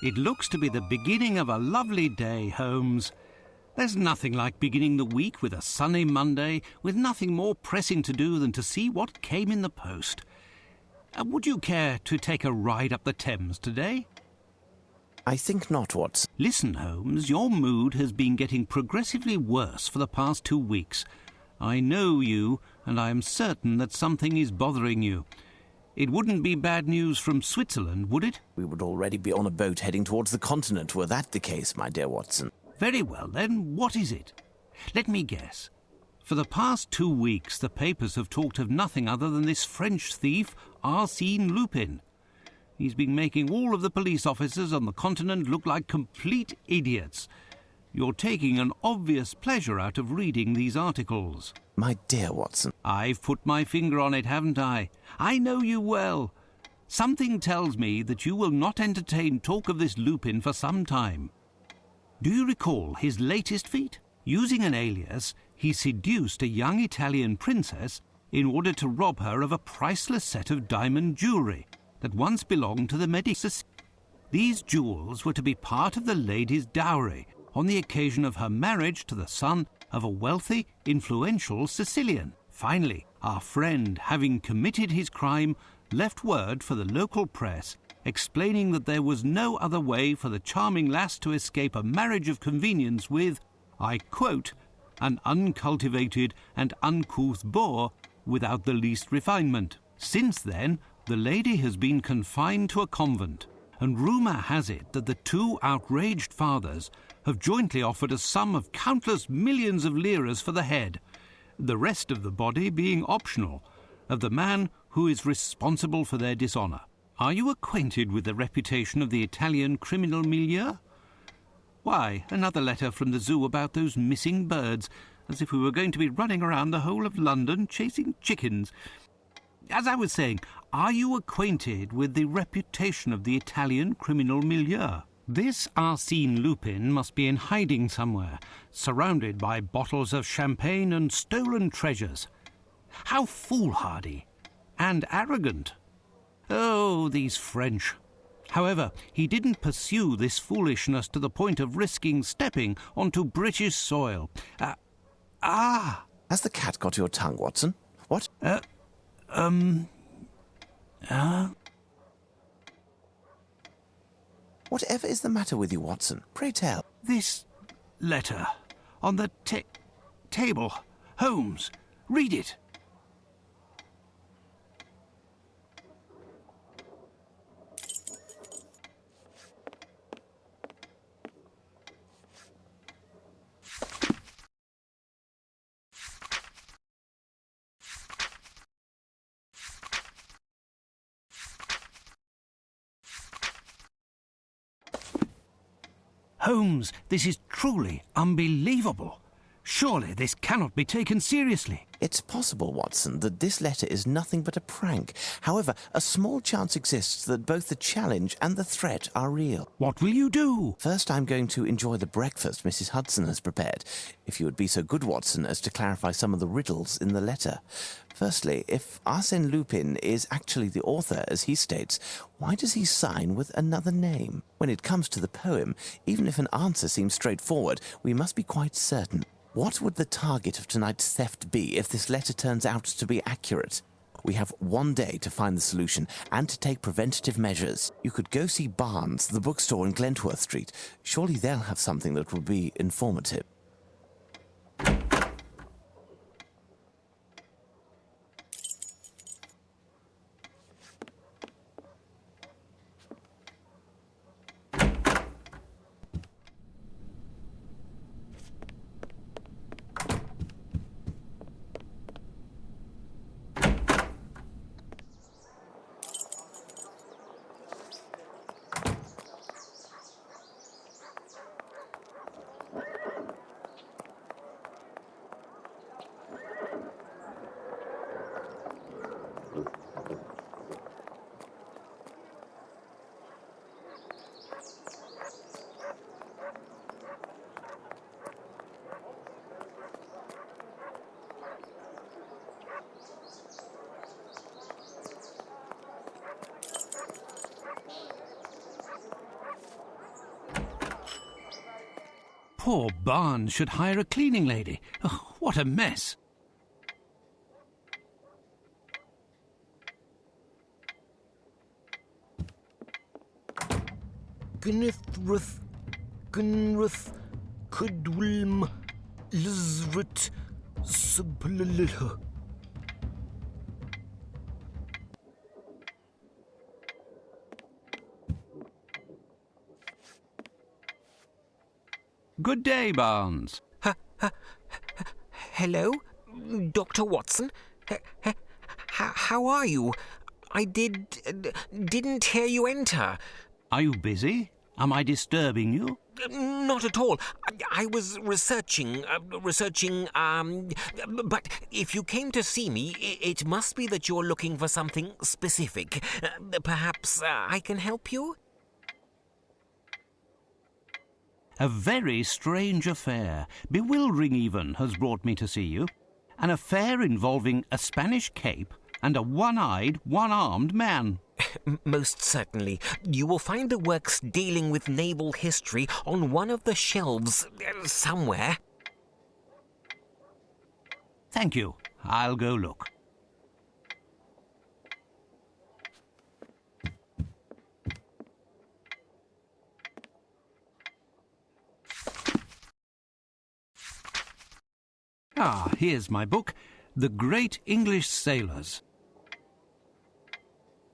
It looks to be the beginning of a lovely day, Holmes. There's nothing like beginning the week with a sunny Monday, with nothing more pressing to do than to see what came in the post. Would you care to take a ride up the Thames today? I think not, Watson. Listen, Holmes, your mood has been getting progressively worse for the past 2 weeks. I know you, and I am certain that something is bothering you. It wouldn't be bad news from Switzerland, would it? We would already be on a boat heading towards the continent, were that the case, my dear Watson. Very well, then, what is it? Let me guess. For the past 2 weeks, the papers have talked of nothing other than this French thief, Arsene Lupin. He's been making all of the police officers on the continent look like complete idiots. You're taking an obvious pleasure out of reading these articles. My dear Watson. I've put my finger on it, haven't I? I know you well. Something tells me that you will not entertain talk of this Lupin for some time. Do you recall his latest feat? Using an alias, he seduced a young Italian princess in order to rob her of a priceless set of diamond jewellery that once belonged to the Medici. These jewels were to be part of the lady's dowry on the occasion of her marriage to the son of a wealthy, influential Sicilian. Finally, our friend, having committed his crime, left word for the local press explaining that there was no other way for the charming lass to escape a marriage of convenience with, I quote, an uncultivated and uncouth boor without the least refinement. Since then, the lady has been confined to a convent, and rumour has it that the two outraged fathers have jointly offered a sum of countless millions of liras for the head, the rest of the body being optional, of the man who is responsible for their dishonour. Are you acquainted with the reputation of the Italian criminal milieu? Why, another letter from the zoo about those missing birds, as if we were going to be running around the whole of London chasing chickens. As I was saying, are you acquainted with the reputation of the Italian criminal milieu? This Arsene Lupin must be in hiding somewhere, surrounded by bottles of champagne and stolen treasures. How foolhardy and arrogant. Oh, these French. However, he didn't pursue this foolishness to the point of risking stepping onto British soil. Has the cat got your tongue, Watson? What? Whatever is the matter with you, Watson? Pray tell. This letter on the table. Holmes, read it. Holmes, this is truly unbelievable. Surely this cannot be taken seriously. It's possible, Watson, that this letter is nothing but a prank. However, a small chance exists that both the challenge and the threat are real. What will you do? First, I'm going to enjoy the breakfast Mrs. Hudson has prepared. If you would be so good, Watson, as to clarify some of the riddles in the letter. Firstly, if Arsène Lupin is actually the author, as he states, why does he sign with another name? When it comes to the poem, even if an answer seems straightforward, we must be quite certain. What would the target of tonight's theft be if this letter turns out to be accurate? We have 1 day to find the solution and to take preventative measures. You could go see Barnes, the bookstore in Glentworth Street. Surely they'll have something that will be informative. Poor Barnes should hire a cleaning lady. Oh, what a mess. Gnithruth, Gunruth, Kudwilm, Lizrit, Sublilha. Good day, Barnes. Hello, Dr. Watson. How are you? I didn't hear you enter. Are you busy? Am I disturbing you? Not at all. I was researching, but if you came to see me, it must be that you're looking for something specific. Perhaps I can help you? A very strange affair, bewildering even, has brought me to see you. An affair involving a Spanish cape and a one-eyed, one-armed man. Most certainly. You will find the works dealing with naval history on one of the shelves somewhere. Thank you. I'll go look. Ah, here's my book, The Great English Sailors.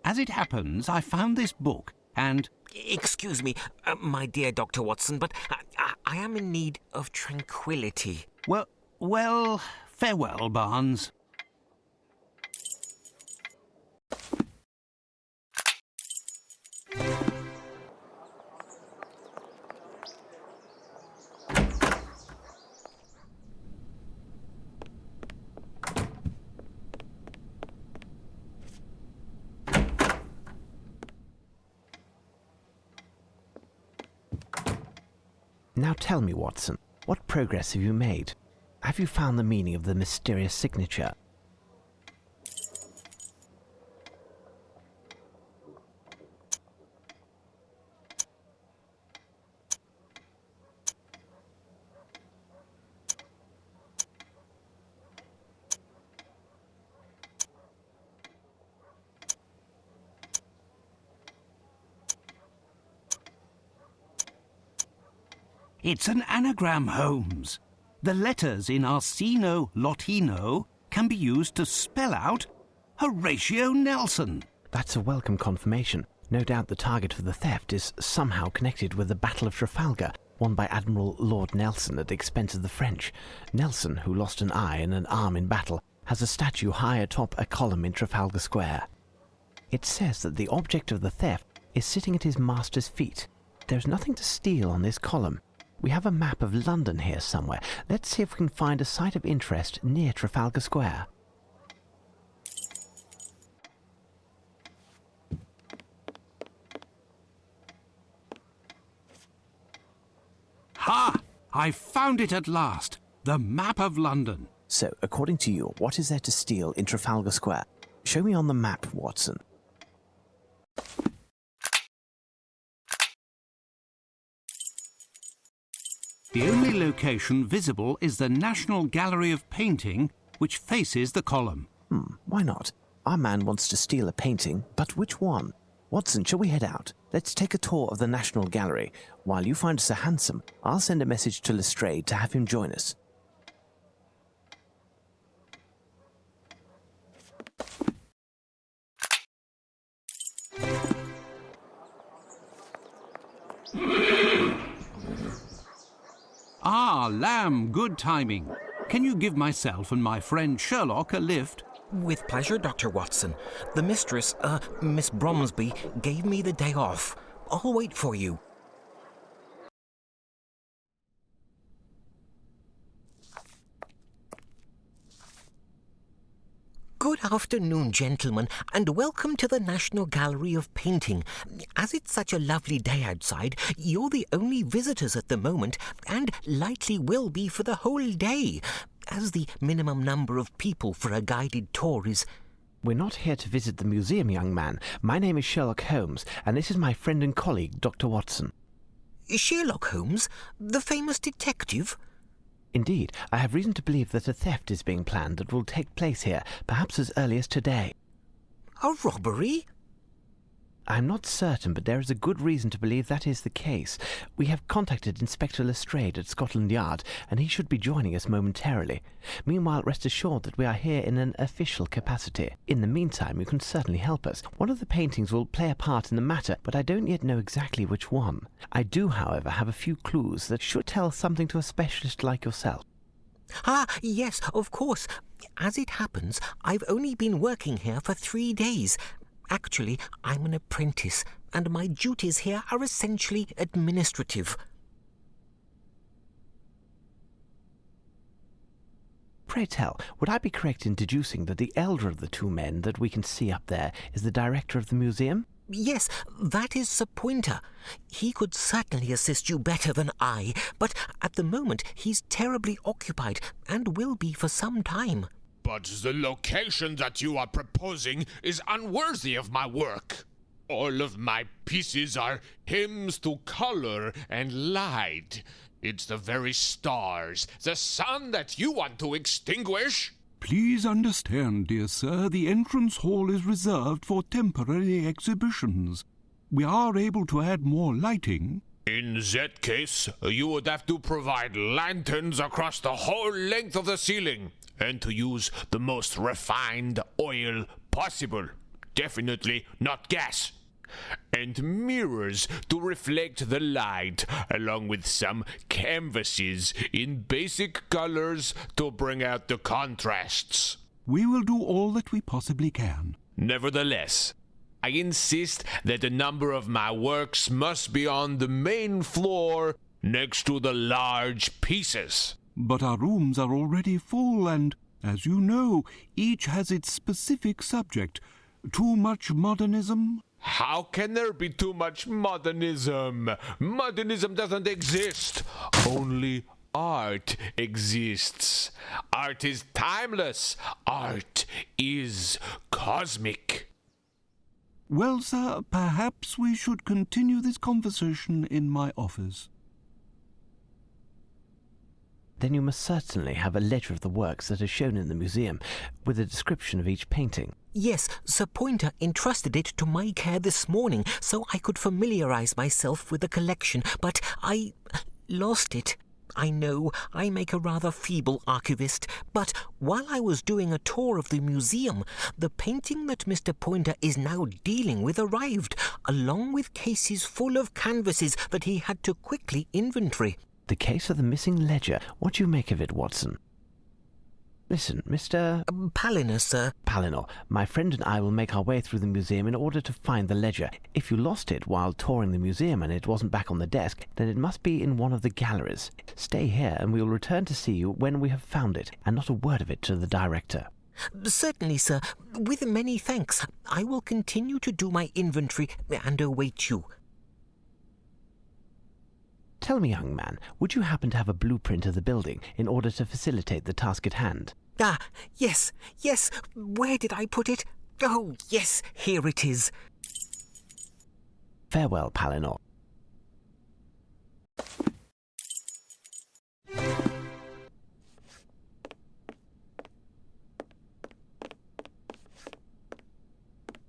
As it happens, I found this book and... Excuse me, my dear Dr. Watson, but I am in need of tranquility. Well, farewell, Barnes. Now tell me, Watson, what progress have you made? Have you found the meaning of the mysterious signature? It's an anagram, Holmes. The letters in Arseno Lupin can be used to spell out Horatio Nelson. That's a welcome confirmation. No doubt the target for the theft is somehow connected with the Battle of Trafalgar, won by Admiral Lord Nelson at the expense of the French. Nelson, who lost an eye and an arm in battle, has a statue high atop a column in Trafalgar Square. It says that the object of the theft is sitting at his master's feet. There's nothing to steal on this column. We have a map of London here somewhere. Let's see if we can find a site of interest near Trafalgar Square. Ha! I found it at last. The map of London. So, according to you, what is there to steal in Trafalgar Square? Show me on the map, Watson. The only location visible is the National Gallery of Painting, which faces the column. Why not? Our man wants to steal a painting, but which one? Watson, shall we head out? Let's take a tour of the National Gallery. While you find us a hansom, I'll send a message to Lestrade to have him join us. Ah, Lamb, good timing. Can you give myself and my friend Sherlock a lift? With pleasure, Dr. Watson. The mistress, Miss Bromsby, gave me the day off. I'll wait for you. Good afternoon, gentlemen, and welcome to the National Gallery of Painting. As it's such a lovely day outside, you're the only visitors at the moment, and likely will be for the whole day, as the minimum number of people for a guided tour is... We're not here to visit the museum, young man. My name is Sherlock Holmes, and this is my friend and colleague, Dr. Watson. Sherlock Holmes, the famous detective? Indeed, I have reason to believe that a theft is being planned that will take place here, perhaps as early as today. A robbery? I'm not certain, but there is a good reason to believe that is the case. We have contacted Inspector Lestrade at Scotland Yard, and he should be joining us momentarily. Meanwhile, rest assured that we are here in an official capacity. In the meantime, you can certainly help us. One of the paintings will play a part in the matter, but I don't yet know exactly which one. I do, however, have a few clues that should tell something to a specialist like yourself. Ah, yes, of course. As it happens, I've only been working here for 3 days. Actually, I'm an apprentice, and my duties here are essentially administrative. Pray tell, would I be correct in deducing that the elder of the two men that we can see up there is the director of the museum? Yes, that is Sir Pointer. He could certainly assist you better than I, but at the moment he's terribly occupied, and will be for some time. But the location that you are proposing is unworthy of my work. All of my pieces are hymns to color and light. It's the very stars, the sun that you want to extinguish. Please understand, dear sir, the entrance hall is reserved for temporary exhibitions. We are able to add more lighting. In that case, you would have to provide lanterns across the whole length of the ceiling, and to use the most refined oil possible. Definitely not gas. And mirrors to reflect the light, along with some canvases in basic colors to bring out the contrasts. We will do all that we possibly can. Nevertheless, I insist that a number of my works must be on the main floor next to the large pieces. But our rooms are already full, and, as you know, each has its specific subject. Too much modernism? How can there be too much modernism? Modernism doesn't exist. Only art exists. Art is timeless. Art is cosmic. Well, sir, perhaps we should continue this conversation in my office. Then you must certainly have a ledger of the works that are shown in the museum, with a description of each painting. Yes, Sir Pointer entrusted it to my care this morning so I could familiarize myself with the collection, but I lost it. I know I make a rather feeble archivist, but while I was doing a tour of the museum, the painting that Mr. Pointer is now dealing with arrived, along with cases full of canvases that he had to quickly inventory. The case of the missing ledger. What do you make of it, Watson? Listen, Mr. Palinor, sir. Palinor, my friend and I will make our way through the museum in order to find the ledger. If you lost it while touring the museum and it wasn't back on the desk, then it must be in one of the galleries. Stay here and we will return to see you when we have found it, and not a word of it to the director. Certainly, sir. With many thanks. I will continue to do my inventory and await you. Tell me, young man, would you happen to have a blueprint of the building in order to facilitate the task at hand? Ah, yes. Where did I put it? Oh, yes, here it is. Farewell, Palinor.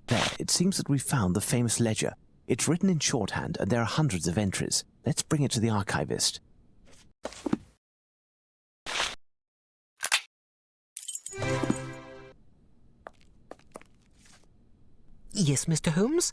There, it seems that we've found the famous ledger. It's written in shorthand, and there are hundreds of entries. Let's bring it to the archivist. Yes, Mr. Holmes?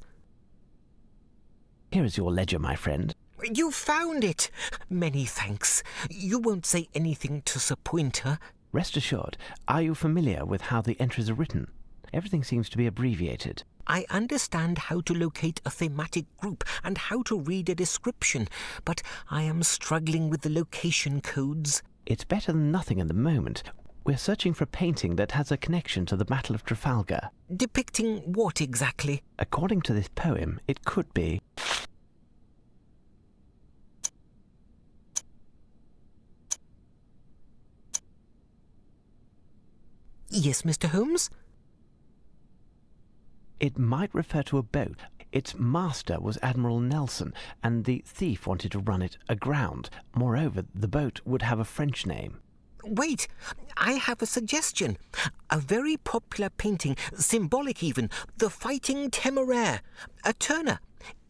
Here is your ledger, my friend. You found it! Many thanks. You won't say anything to Sir Pointer? Rest assured. Are you familiar with how the entries are written? Everything seems to be abbreviated. I understand how to locate a thematic group and how to read a description, but I am struggling with the location codes. It's better than nothing at the moment. We're searching for a painting that has a connection to the Battle of Trafalgar. Depicting what exactly? According to this poem, it could be... Yes, Mr. Holmes? It might refer to a boat. Its master was Admiral Nelson, and the thief wanted to run it aground. Moreover, the boat would have a French name. Wait, I have a suggestion. A very popular painting, symbolic even, The Fighting Temeraire, a Turner.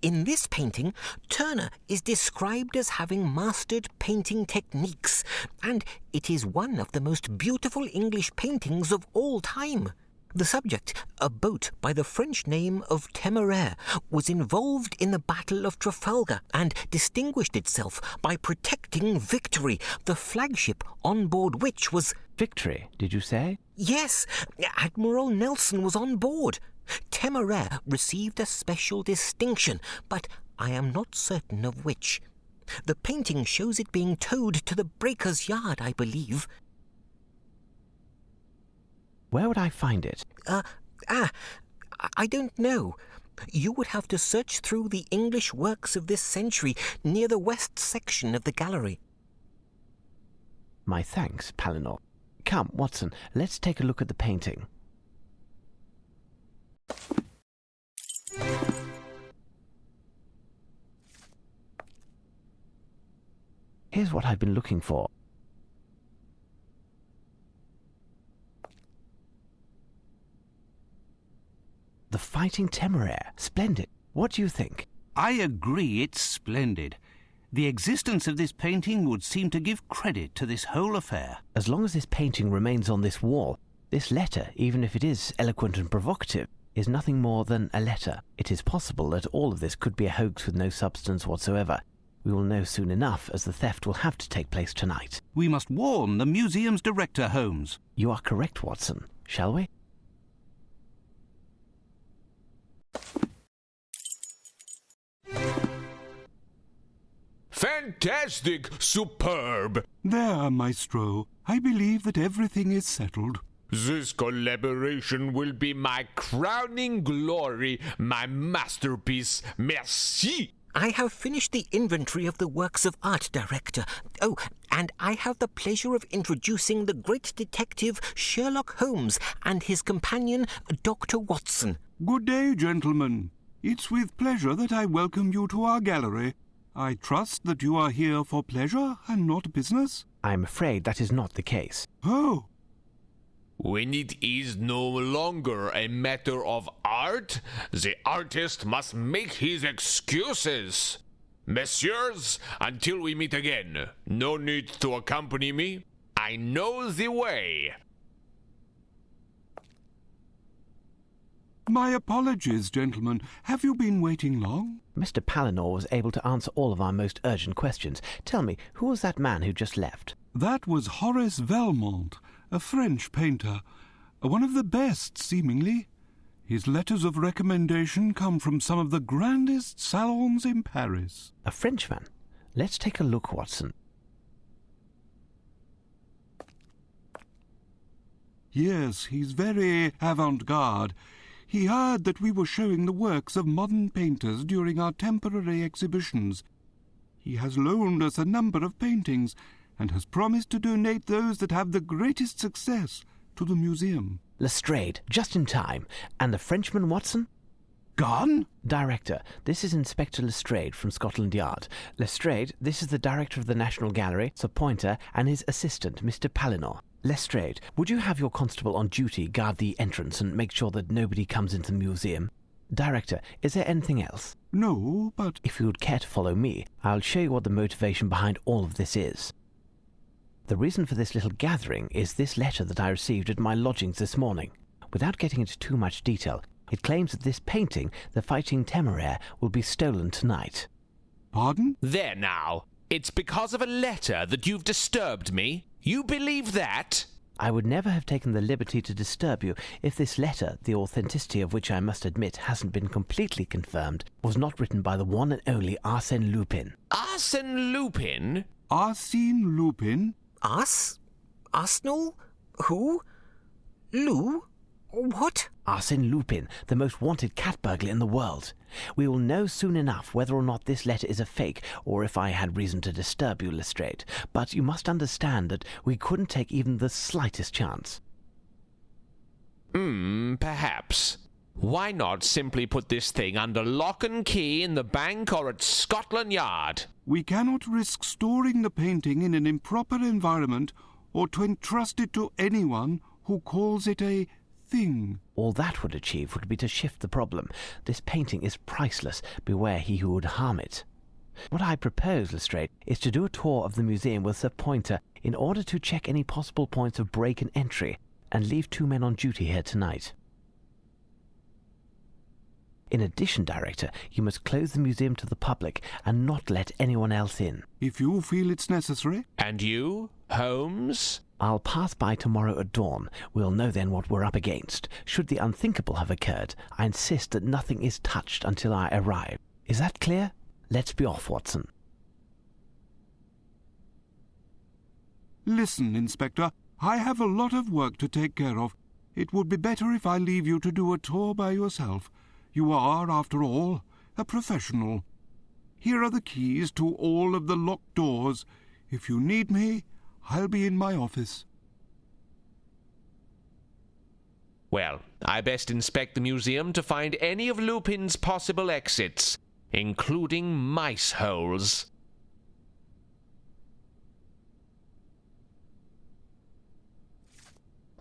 In this painting, Turner is described as having mastered painting techniques, and it is one of the most beautiful English paintings of all time. The subject, a boat by the French name of Temeraire, was involved in the Battle of Trafalgar and distinguished itself by protecting Victory, the flagship on board which was... Victory, did you say? Yes, Admiral Nelson was on board. Temeraire received a special distinction, but I am not certain of which. The painting shows it being towed to the breaker's yard, I believe. Where would I find it? I don't know. You would have to search through the English works of this century near the west section of the gallery. My thanks, Palinor. Come, Watson, let's take a look at the painting. Here's what I've been looking for. The Fighting Temeraire. Splendid. What do you think? I agree, it's splendid. The existence of this painting would seem to give credit to this whole affair. As long as this painting remains on this wall, this letter, even if it is eloquent and provocative, is nothing more than a letter. It is possible that all of this could be a hoax with no substance whatsoever. We will know soon enough, as the theft will have to take place tonight. We must warn the museum's director, Holmes. You are correct, Watson. Shall we? Fantastic! Superb! There, Maestro. I believe that everything is settled. This collaboration will be my crowning glory, my masterpiece. Merci! I have finished the inventory of the works of art, Director. Oh, and I have the pleasure of introducing the great detective Sherlock Holmes and his companion, Dr. Watson. Good day, gentlemen. It's with pleasure that I welcome you to our gallery. I trust that you are here for pleasure and not business? I'm afraid that is not the case. Oh. When it is no longer a matter of art, the artist must make his excuses. Messieurs, until we meet again, no need to accompany me. I know the way. My apologies, gentlemen. Have you been waiting long? Mr. Palinor was able to answer all of our most urgent questions. Tell me, who was that man who just left? That was Horace Valmont, a French painter. One of the best, seemingly. His letters of recommendation come from some of the grandest salons in Paris. A Frenchman? Let's take a look, Watson. Yes, he's very avant-garde. He heard that we were showing the works of modern painters during our temporary exhibitions. He has loaned us a number of paintings and has promised to donate those that have the greatest success to the museum. Lestrade, just in time. And the Frenchman, Watson? Gone? Director, this is Inspector Lestrade from Scotland Yard. Lestrade, this is the Director of the National Gallery, Sir Pointer, and his assistant, Mr. Palinor. Lestrade, would you have your constable on duty guard the entrance and make sure that nobody comes into the museum? Director, is there anything else? No, but... If you would care to follow me, I'll show you what the motivation behind all of this is. The reason for this little gathering is this letter that I received at my lodgings this morning. Without getting into too much detail, it claims that this painting, The Fighting Temeraire, will be stolen tonight. Pardon? There now. It's because of a letter that you've disturbed me? You believe that? I would never have taken the liberty to disturb you if this letter, the authenticity of which I must admit hasn't been completely confirmed, was not written by the one and only Arsene Lupin. Arsene Lupin? Arsene Lupin? Arsenal? Who? Lou? What? Arsene Lupin, the most wanted cat burglar in the world. We will know soon enough whether or not this letter is a fake, or if I had reason to disturb you, Lestrade. But you must understand that we couldn't take even the slightest chance. Perhaps. Why not simply put this thing under lock and key in the bank or at Scotland Yard? We cannot risk storing the painting in an improper environment or to entrust it to anyone who calls it a thing. All that would achieve would be to shift the problem. This painting is priceless. Beware he who would harm it. What I propose, Lestrade, is to do a tour of the museum with Sir Pointer in order to check any possible points of break and entry, and leave 2 men on duty here tonight. In addition, Director, you must close the museum to the public and not let anyone else in. If you feel it's necessary. And you, Holmes? I'll pass by tomorrow at dawn. We'll know then what we're up against. Should the unthinkable have occurred, I insist that nothing is touched until I arrive. Is that clear? Let's be off, Watson. Listen, Inspector, I have a lot of work to take care of. It would be better if I leave you to do a tour by yourself. You are, after all, a professional. Here are the keys to all of the locked doors. If you need me, I'll be in my office. Well, I best inspect the museum to find any of Lupin's possible exits, including mice holes.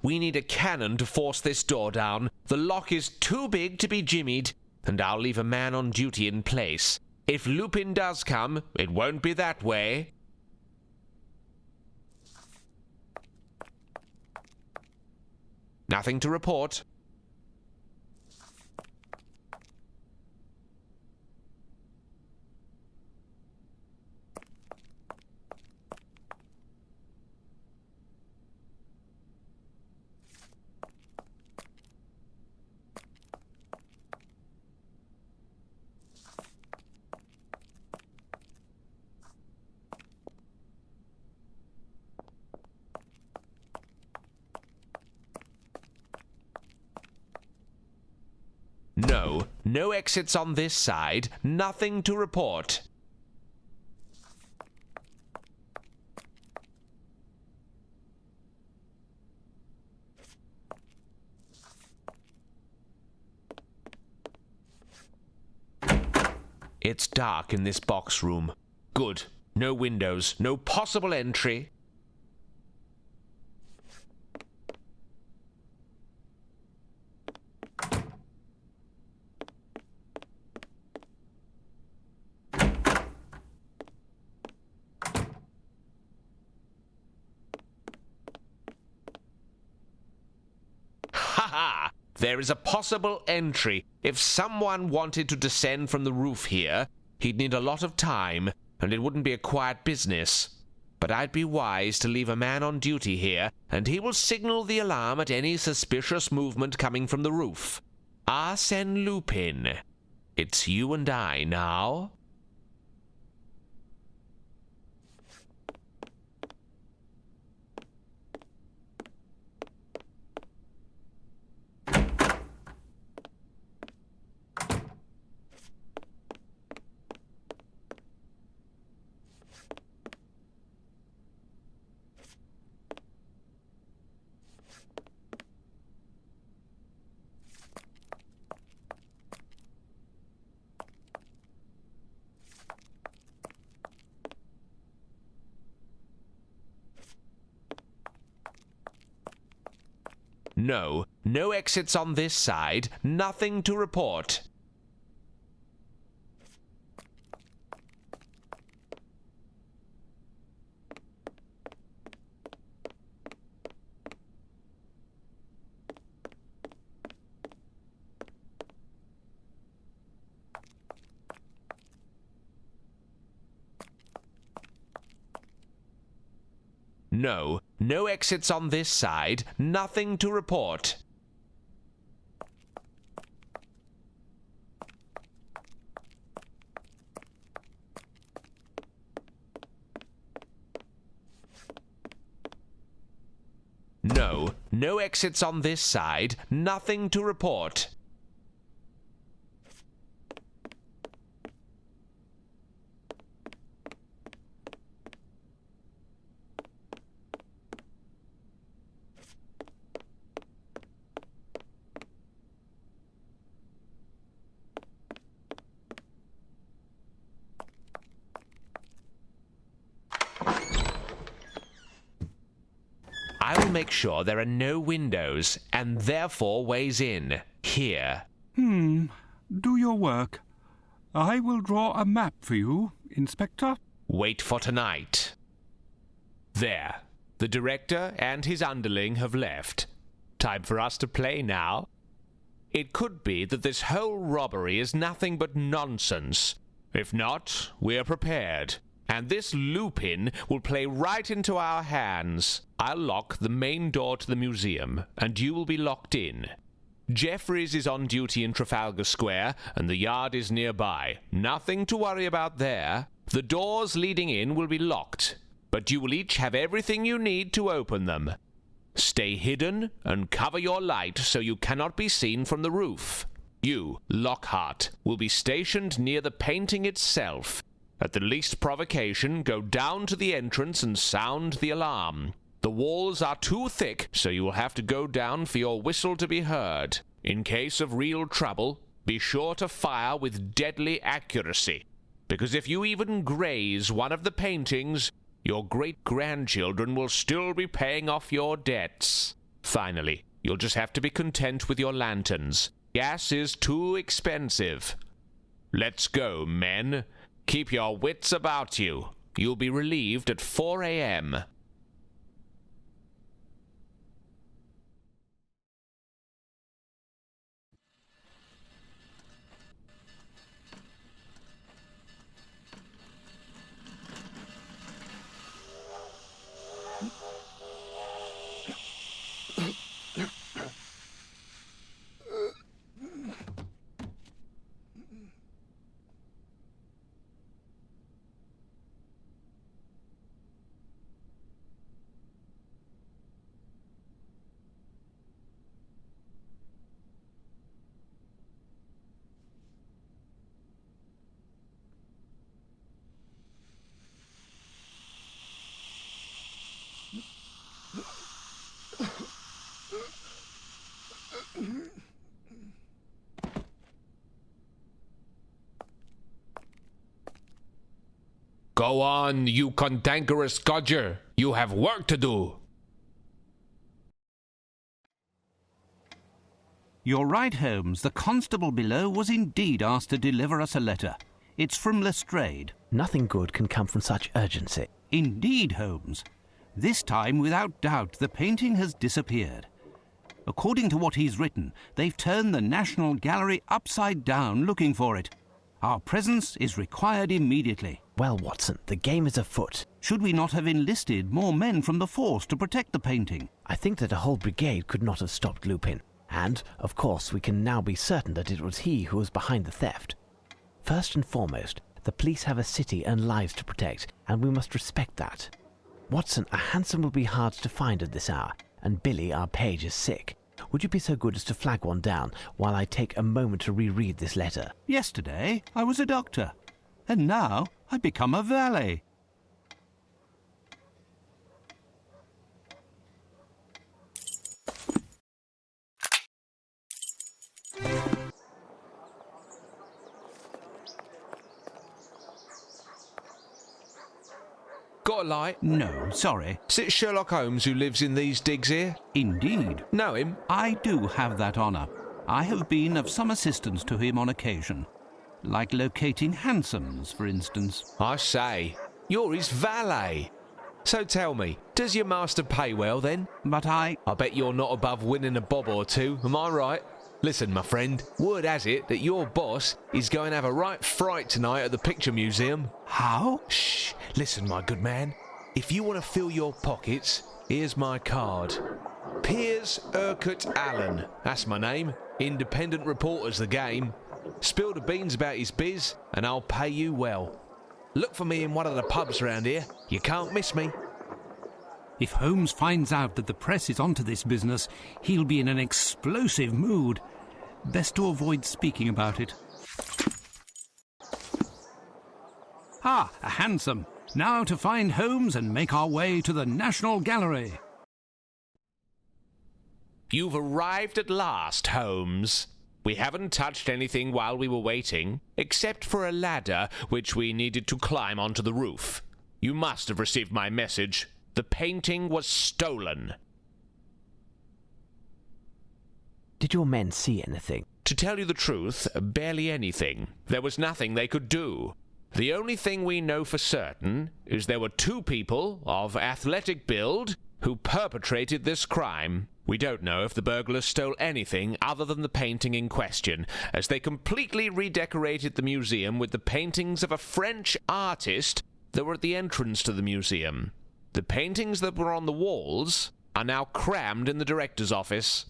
We need a cannon to force this door down. The lock is too big to be jimmied, and I'll leave a man on duty in place. If Lupin does come, it won't be that way. Nothing to report. No exits on this side, nothing to report. It's dark in this box room. Good. No windows, no possible entry. There is a possible entry. If someone wanted to descend from the roof here, he'd need a lot of time, and it wouldn't be a quiet business. But I'd be wise to leave a man on duty here, and he will signal the alarm at any suspicious movement coming from the roof. Arsene Lupin. It's you and I now. No exits on this side, nothing to report. No exits on this side, nothing to report. No exits on this side, nothing to report. will make sure there are no windows, and therefore ways in. Here. Do your work. I will draw a map for you, Inspector. Wait for tonight. There. The director and his underling have left. Time for us to play now. It could be that this whole robbery is nothing but nonsense. If not, we're prepared. And this Lupin will play right into our hands. I'll lock the main door to the museum, and you will be locked in. Jeffries is on duty in Trafalgar Square, and the yard is nearby. Nothing to worry about there. The doors leading in will be locked, but you will each have everything you need to open them. Stay hidden and cover your light so you cannot be seen from the roof. You, Lockhart, will be stationed near the painting itself. At the least provocation, go down to the entrance and sound the alarm. The walls are too thick, so you will have to go down for your whistle to be heard. In case of real trouble, be sure to fire with deadly accuracy, because if you even graze one of the paintings, your great-grandchildren will still be paying off your debts. Finally, you'll just have to be content with your lanterns. Gas is too expensive. Let's go, men. Keep your wits about you. You'll be relieved at 4 a.m. Go on, you cantankerous codger. You have work to do. You're right, Holmes. The constable below was indeed asked to deliver us a letter. It's from Lestrade. Nothing good can come from such urgency. Indeed, Holmes. This time, without doubt, the painting has disappeared. According to what he's written, they've turned the National Gallery upside down looking for it. Our presence is required immediately. Well, Watson, the game is afoot. Should we not have enlisted more men from the force to protect the painting? I think that a whole brigade could not have stopped Lupin. And, of course, we can now be certain that it was he who was behind the theft. First and foremost, the police have a city and lives to protect, and we must respect that. Watson, a hansom will be hard to find at this hour, and Billy, our page, is sick. Would you be so good as to flag one down while I take a moment to reread this letter? Yesterday, I was a doctor, and now I've become a valet. Got a light? No, sorry. Is it Sherlock Holmes who lives in these digs here? Indeed. Know him? I do have that honour. I have been of some assistance to him on occasion. Like locating hansoms, for instance. I say, you're his valet. So tell me, does your master pay well then? But I bet you're not above winning a bob or two, am I right? Listen, my friend, word has it that your boss is going to have a right fright tonight at the Picture Museum. How? Shh, listen, my good man. If you want to fill your pockets, here's my card. Piers Urquhart Allen, that's my name. Independent reporter's the game. Spill the beans about his biz, and I'll pay you well. Look for me in one of the pubs round here. You can't miss me. If Holmes finds out that the press is onto this business, he'll be in an explosive mood. Best to avoid speaking about it. Ah, a hansom. Now to find Holmes and make our way to the National Gallery. You've arrived at last, Holmes. We haven't touched anything while we were waiting, except for a ladder which we needed to climb onto the roof. You must have received my message. The painting was stolen. Did your men see anything? To tell you the truth, barely anything. There was nothing they could do. The only thing we know for certain is there were two people of athletic build who perpetrated this crime. We don't know if the burglars stole anything other than the painting in question, as they completely redecorated the museum with the paintings of a French artist that were at the entrance to the museum. The paintings that were on the walls are now crammed in the director's office.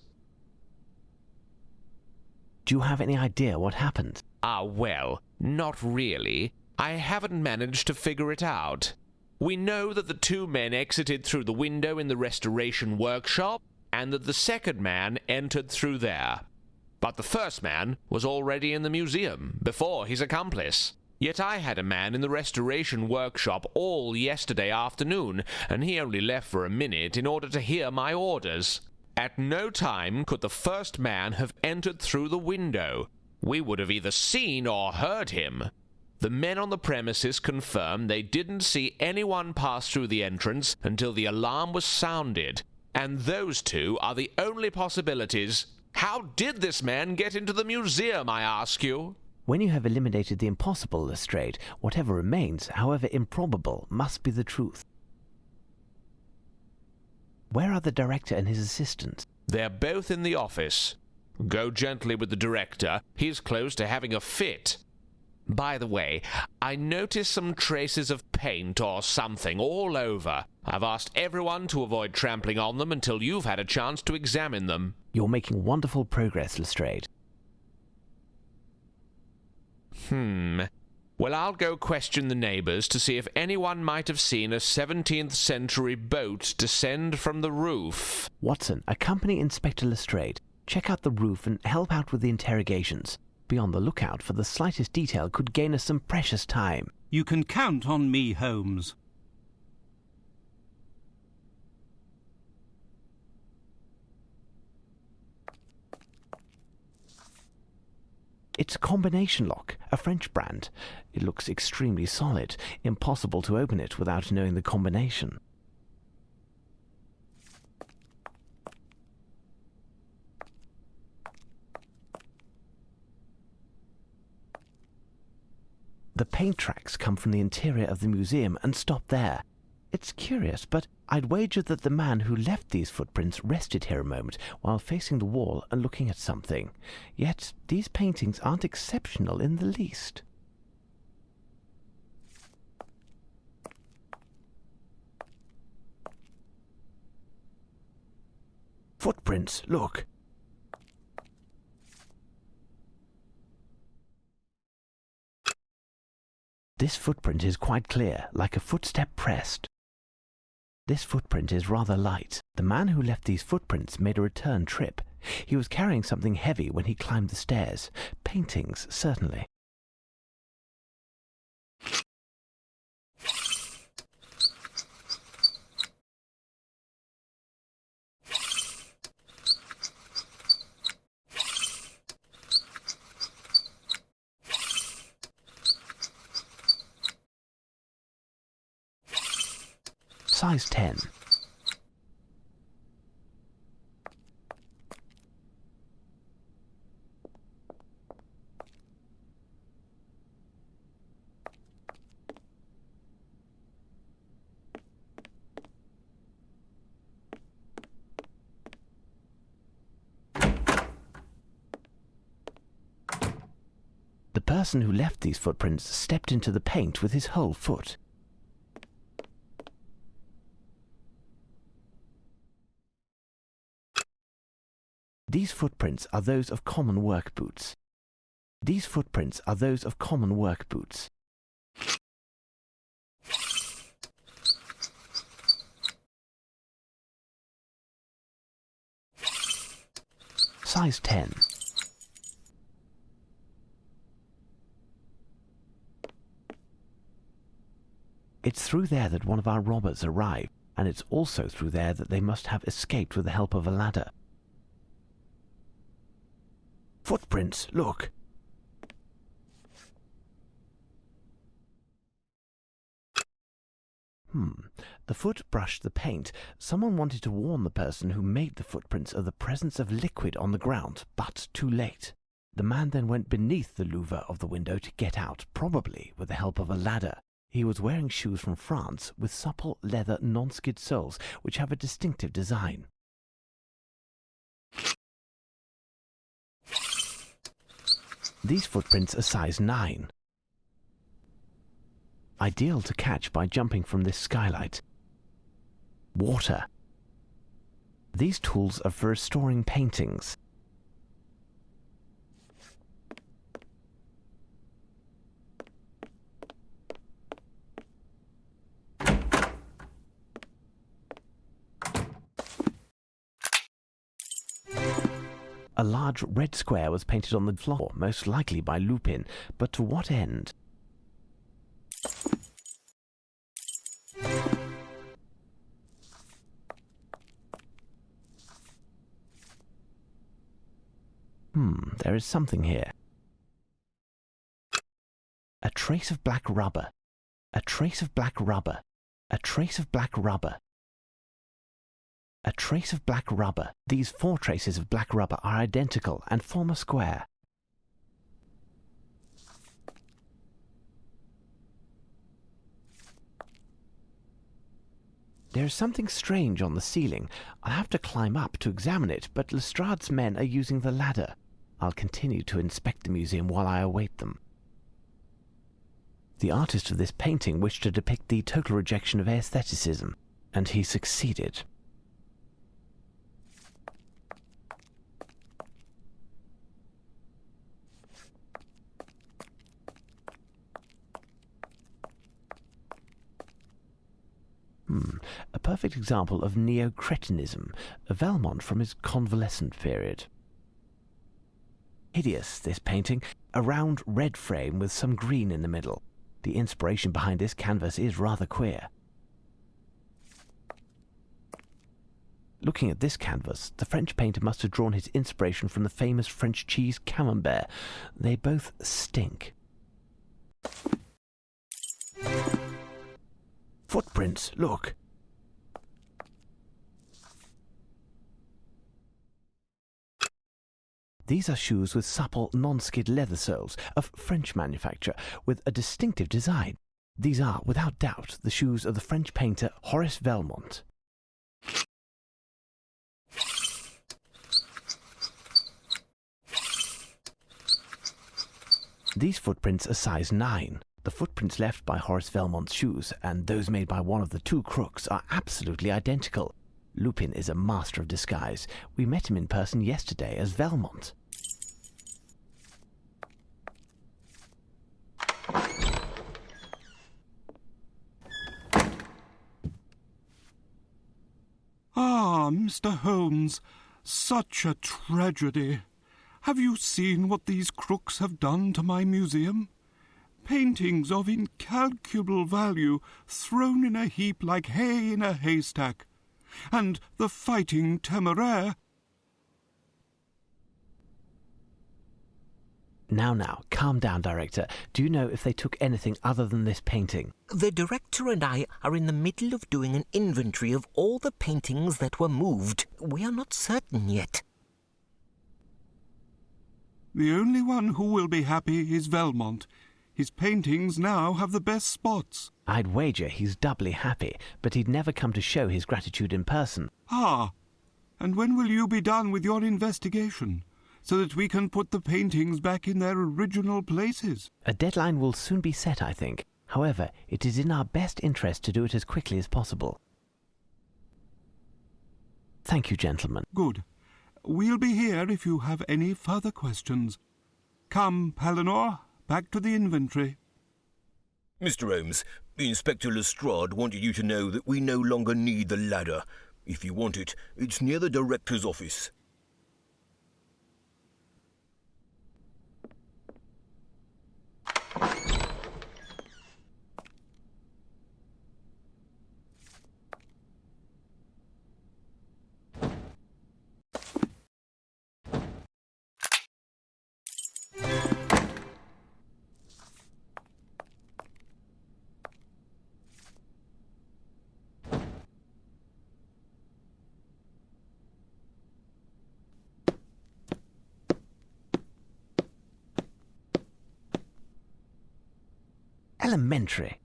Do you have any idea what happened? Well, not really. I haven't managed to figure it out. We know that the two men exited through the window in the restoration workshop, and that the second man entered through there. But the first man was already in the museum, before his accomplice. Yet I had a man in the restoration workshop all yesterday afternoon, and he only left for a minute in order to hear my orders. At no time could the first man have entered through the window. We would have either seen or heard him. The men on the premises confirm they didn't see anyone pass through the entrance until the alarm was sounded. And those two are the only possibilities. How did this man get into the museum, I ask you? When you have eliminated the impossible, Lestrade, whatever remains, however improbable, must be the truth. Where are the director and his assistant? They're both in the office. Go gently with the director. He's close to having a fit. By the way, I noticed some traces of paint or something all over. I've asked everyone to avoid trampling on them until you've had a chance to examine them. You're making wonderful progress, Lestrade. Well, I'll go question the neighbors to see if anyone might have seen a 17th century boat descend from the roof. Watson, accompany Inspector Lestrade. Check out the roof and help out with the interrogations. Be on the lookout, for the slightest detail could gain us some precious time. You can count on me, Holmes. It's a combination lock, a French brand. It looks extremely solid. Impossible to open it without knowing the combination. The paint tracks come from the interior of the museum and stop there. It's curious, but I'd wager that the man who left these footprints rested here a moment while facing the wall and looking at something. Yet these paintings aren't exceptional in the least. Footprints, look. This footprint is quite clear, like a footstep pressed. This footprint is rather light. The man who left these footprints made a return trip. He was carrying something heavy when he climbed the stairs. Paintings, certainly. Size 10. The person who left these footprints stepped into the paint with his whole foot. These footprints are those of common work boots. These footprints are those of common work boots. Size 10. It's through there that one of our robbers arrived, and it's also through there that they must have escaped with the help of a ladder. Footprints, look. The foot brushed the paint. Someone wanted to warn the person who made the footprints of the presence of liquid on the ground, but too late. The man then went beneath the louver of the window to get out, probably with the help of a ladder. He was wearing shoes from France with supple leather non-skid soles, which have a distinctive design. These footprints are size 9. Ideal to catch by jumping from this skylight. Water. These tools are for restoring paintings. A large red square was painted on the floor, most likely by Lupin, but to what end? There is something here. A trace of black rubber. A trace of black rubber. A trace of black rubber. A trace of black rubber. These 4 traces of black rubber are identical and form a square. There is something strange on the ceiling. I'll have to climb up to examine it, but Lestrade's men are using the ladder. I'll continue to inspect the museum while I await them. The artist of this painting wished to depict the total rejection of aestheticism, and he succeeded. A perfect example of neo-cretinism, a Valmont from his convalescent period. Hideous, this painting, a round red frame with some green in the middle. The inspiration behind this canvas is rather queer. Looking at this canvas, the French painter must have drawn his inspiration from the famous French cheese camembert. They both stink. Footprints, look. These are shoes with supple, non-skid leather soles, of French manufacture, with a distinctive design. These are, without doubt, the shoes of the French painter Horace Valmont. These footprints are size 9. The footprints left by Horace Valmont's shoes and those made by one of the 2 crooks are absolutely identical. Lupin is a master of disguise. We met him in person yesterday as Valmont. Ah, Mr. Holmes, such a tragedy. Have you seen what these crooks have done to my museum? Paintings of incalculable value thrown in a heap like hay in a haystack. And the Fighting Temeraire. Now, calm down, Director. Do you know if they took anything other than this painting? The director and I are in the middle of doing an inventory of all the paintings that were moved. We are not certain yet. The only one who will be happy is Valmont. His paintings now have the best spots. I'd wager he's doubly happy, but he'd never come to show his gratitude in person. Ah, and when will you be done with your investigation, so that we can put the paintings back in their original places? A deadline will soon be set, I think. However, it is in our best interest to do it as quickly as possible. Thank you, gentlemen. Good. We'll be here if you have any further questions. Come, Palinor, back to the inventory. Mr. Holmes, Inspector Lestrade wanted you to know that we no longer need the ladder. If you want it, it's near the director's office. elementary.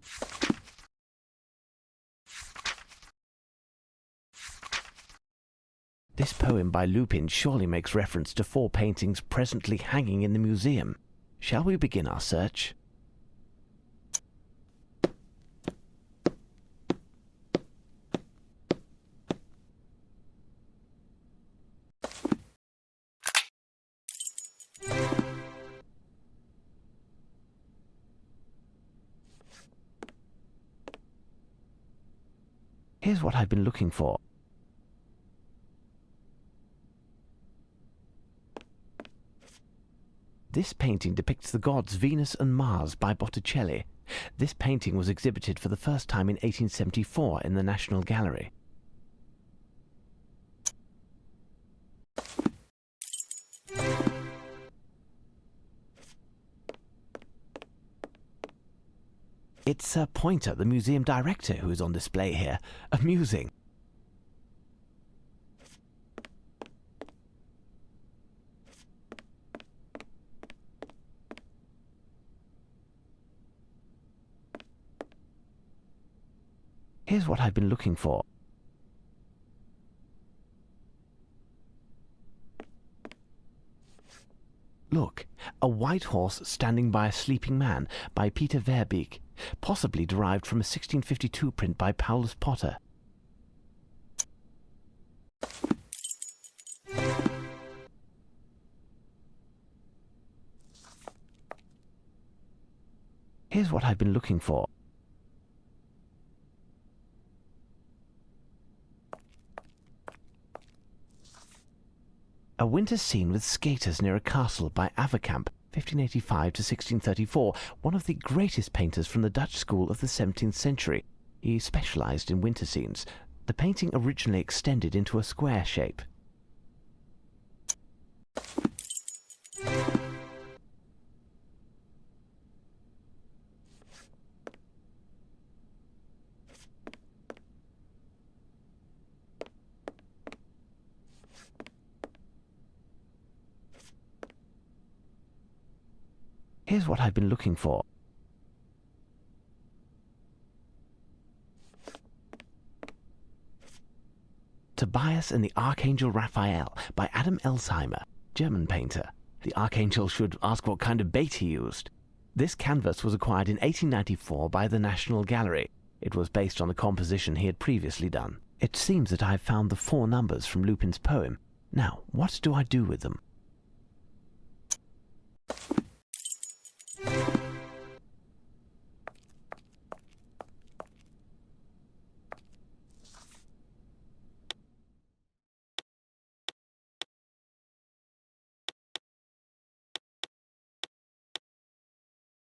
This poem by Lupin surely makes reference to 4 paintings presently hanging in the museum. Shall we begin our search? Here's what I've been looking for. This painting depicts the gods Venus and Mars by Botticelli. This painting was exhibited for the first time in 1874 in the National Gallery. It's Pointer, the museum director, who is on display here. Amusing. Here's what I've been looking for. Look, a white horse standing by a sleeping man by Peter Verbeek, possibly derived from a 1652 print by Paulus Potter. Here's what I've been looking for. A winter scene with skaters near a castle by Averkamp, 1585 to 1634, one of the greatest painters from the Dutch school of the 17th century. He specialized in winter scenes. The painting originally extended into a square shape. Here's what I've been looking for. Tobias and the Archangel Raphael by Adam Elsheimer, German painter. The Archangel should ask what kind of bait he used. This canvas was acquired in 1894 by the National Gallery. It was based on a composition he had previously done. It seems that I've found the 4 numbers from Lupin's poem. Now, what do I do with them?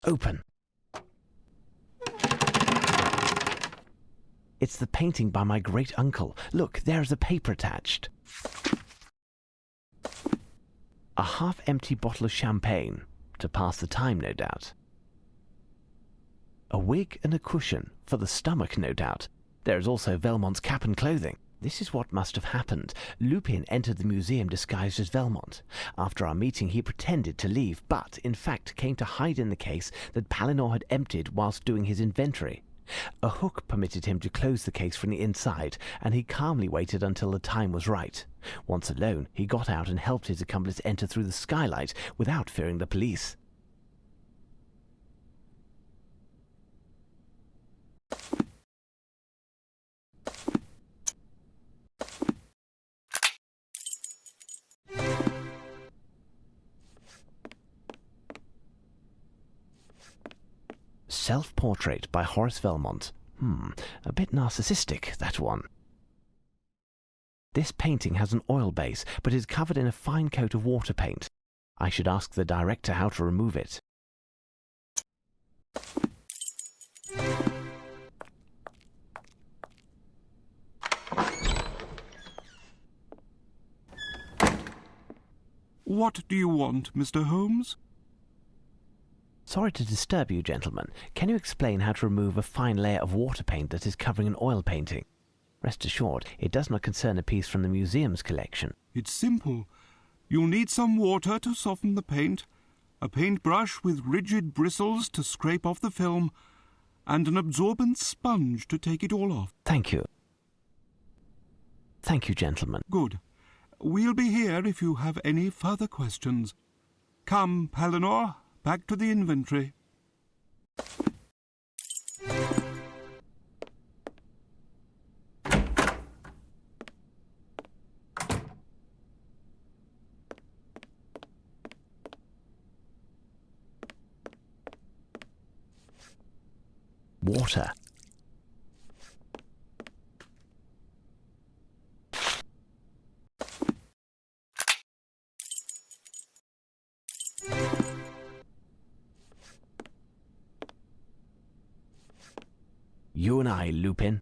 Open. It's the painting by my great-uncle. Look, there's a paper attached. A half-empty bottle of champagne. To pass the time, no doubt. A wig and a cushion, for the stomach, no doubt. There is also Velmont's cap and clothing. This is what must have happened. Lupin entered the museum disguised as Velmont. After our meeting, he pretended to leave, but, in fact, came to hide in the case that Palinor had emptied whilst doing his inventory. A hook permitted him to close the case from the inside, and he calmly waited until the time was right. Once alone, he got out and helped his accomplice enter through the skylight without fearing the police. Self-portrait by Horace Velmont. A bit narcissistic, that one. This painting has an oil base, but is covered in a fine coat of water paint. I should ask the director how to remove it. What do you want, Mr. Holmes? Sorry to disturb you, gentlemen. Can you explain how to remove a fine layer of water paint that is covering an oil painting? Rest assured, it does not concern a piece from the museum's collection. It's simple. You'll need some water to soften the paint, a paintbrush with rigid bristles to scrape off the film, and an absorbent sponge to take it all off. Thank you. Thank you, gentlemen. Good. We'll be here if you have any further questions. Come, Palinor, back to the inventory. Water. You and I, Lupin.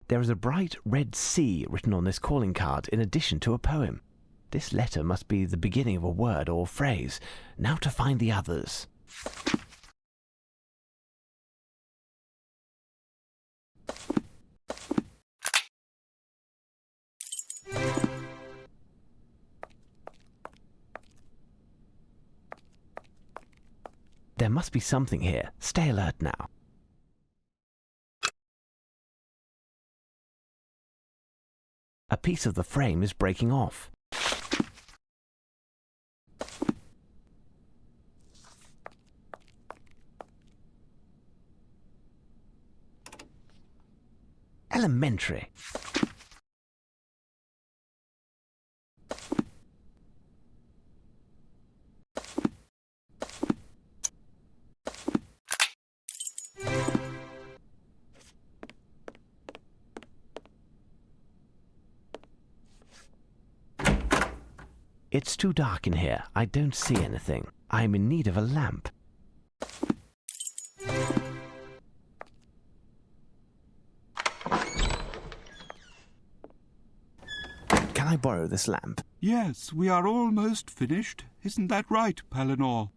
There is a bright red C written on this calling card in addition to a poem. This letter must be the beginning of a word or phrase. Now to find the others. There must be something here. Stay alert now. A piece of the frame is breaking off. Elementary. It's too dark in here. I don't see anything. I'm in need of a lamp. Can I borrow this lamp? Yes, we are almost finished. Isn't that right, Palinor?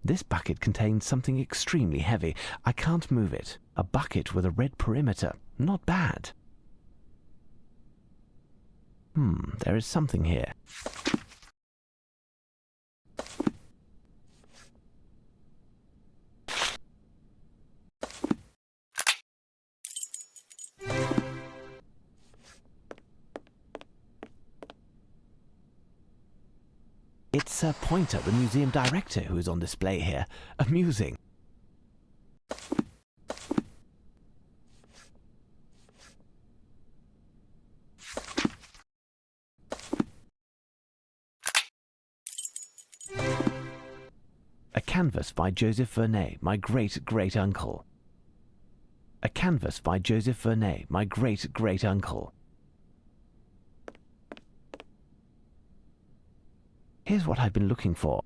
This bucket contains something extremely heavy. I can't move it. A bucket with a red perimeter. Not bad. There is something here. It's Pointer, the museum director, who is on display here. Amusing. A canvas by Joseph Vernet, my great-great-uncle. A canvas by Joseph Vernet, my great-great-uncle. Here's what I've been looking for.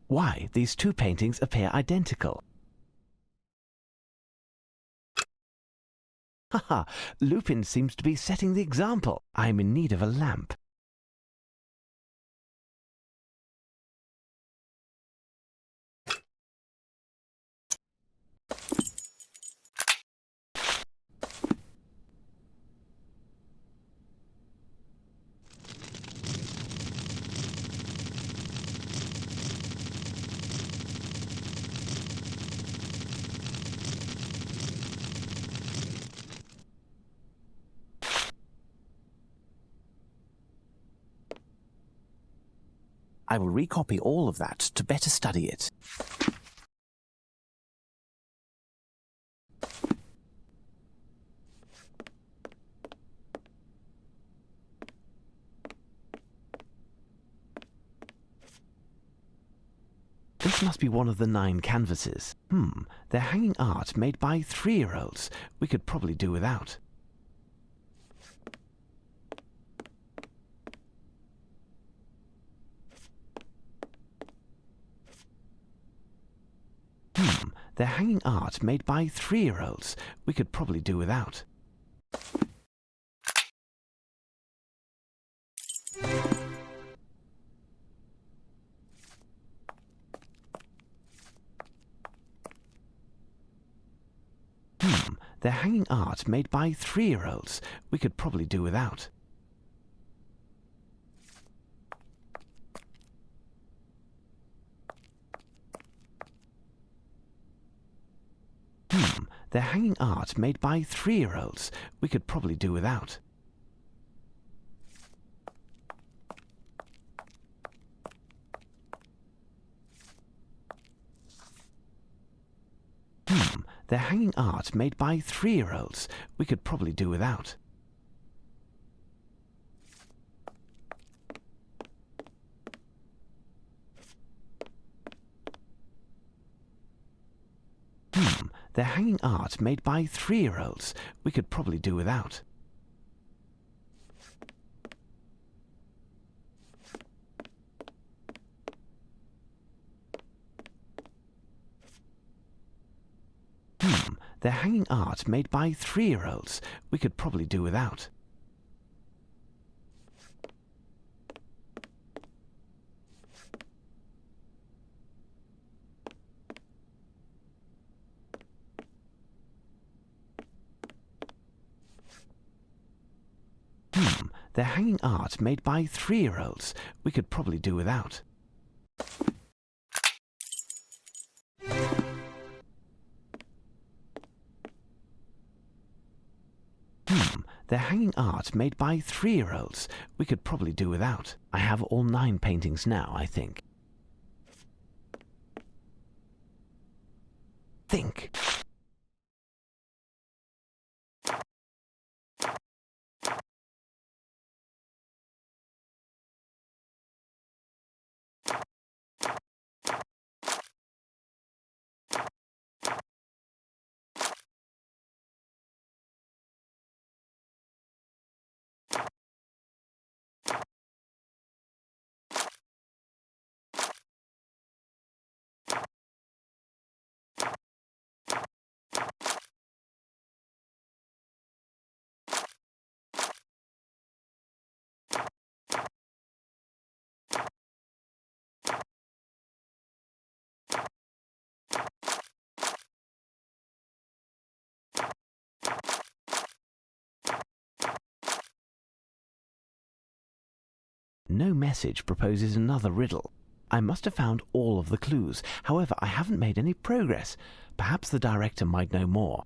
Why, these two paintings appear identical. Haha, Lupin seems to be setting the example. I'm in need of a lamp. I will recopy all of that to better study it. This must be one of the 9 canvases. They're hanging art made by 3-year-olds. We could probably do without. They're hanging art made by 3-year-olds. We could probably do without. They're hanging art made by 3-year-olds. We could probably do without. They're hanging art made by 3-year-olds. We could probably do without. They're hanging art made by 3-year-olds. We could probably do without. They're hanging art made by 3-year-olds. We could probably do without. They're hanging art made by 3-year-olds. We could probably do without. They're hanging art made by 3-year-olds. We could probably do without. They're hanging art made by 3-year-olds. We could probably do without. I have all 9 paintings now, I think. Think. No message proposes another riddle. I must have found all of the clues. However, I haven't made any progress. Perhaps the director might know more.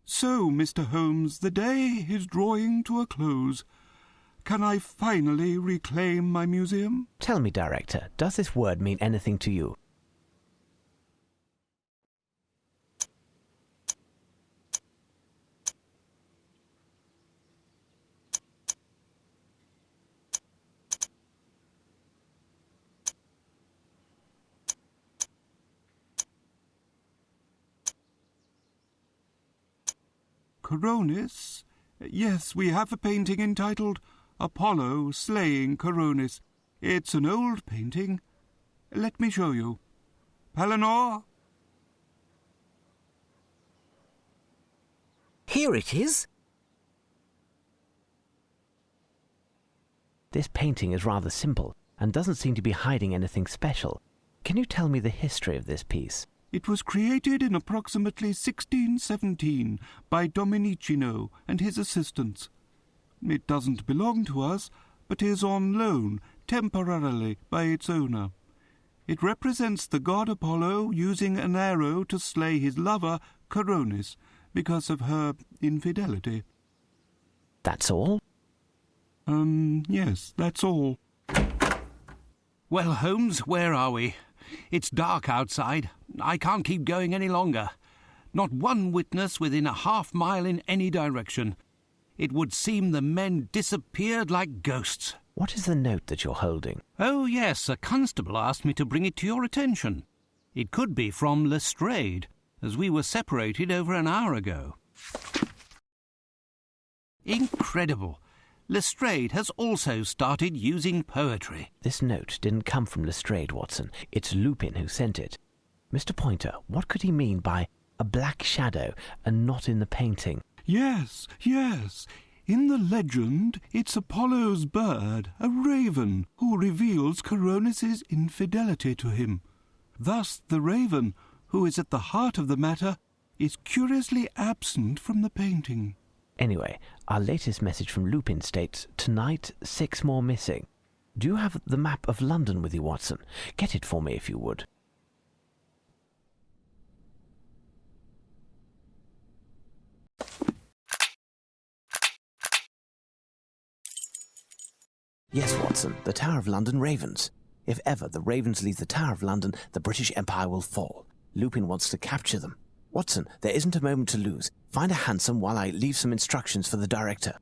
So, Mr. Holmes, the day is drawing to a close. Can I finally reclaim my museum? Tell me, director, does this word mean anything to you? Coronis? Yes, we have a painting entitled Apollo Slaying Coronis. It's an old painting. Let me show you. Palinor? Here it is. This painting is rather simple and doesn't seem to be hiding anything special. Can you tell me the history of this piece? It was created in approximately 1617 by Domenichino and his assistants. It doesn't belong to us, but is on loan temporarily by its owner. It represents the god Apollo using an arrow to slay his lover, Coronis, because of her infidelity. That's all? Yes, that's all. Well, Holmes, where are we? It's dark outside. I can't keep going any longer. Not one witness within a half-mile in any direction. It would seem the men disappeared like ghosts. What is the note that you're holding? Oh, yes, a constable asked me to bring it to your attention. It could be from Lestrade, as we were separated over an hour ago. Incredible. Lestrade has also started using poetry. This note didn't come from Lestrade, Watson. It's Lupin who sent it. Mr. Pointer, what could he mean by a black shadow and not in the painting? Yes. In the legend, it's Apollo's bird, a raven, who reveals Coronis's infidelity to him. Thus the raven, who is at the heart of the matter, is curiously absent from the painting. Anyway, our latest message from Lupin states, tonight 6 more missing. Do you have the map of London with you, Watson? Get it for me if you would. Yes, Watson, the Tower of London Ravens. If ever the Ravens leave the Tower of London, the British Empire will fall. Lupin wants to capture them. Watson, there isn't a moment to lose. Find a hansom while I leave some instructions for the director.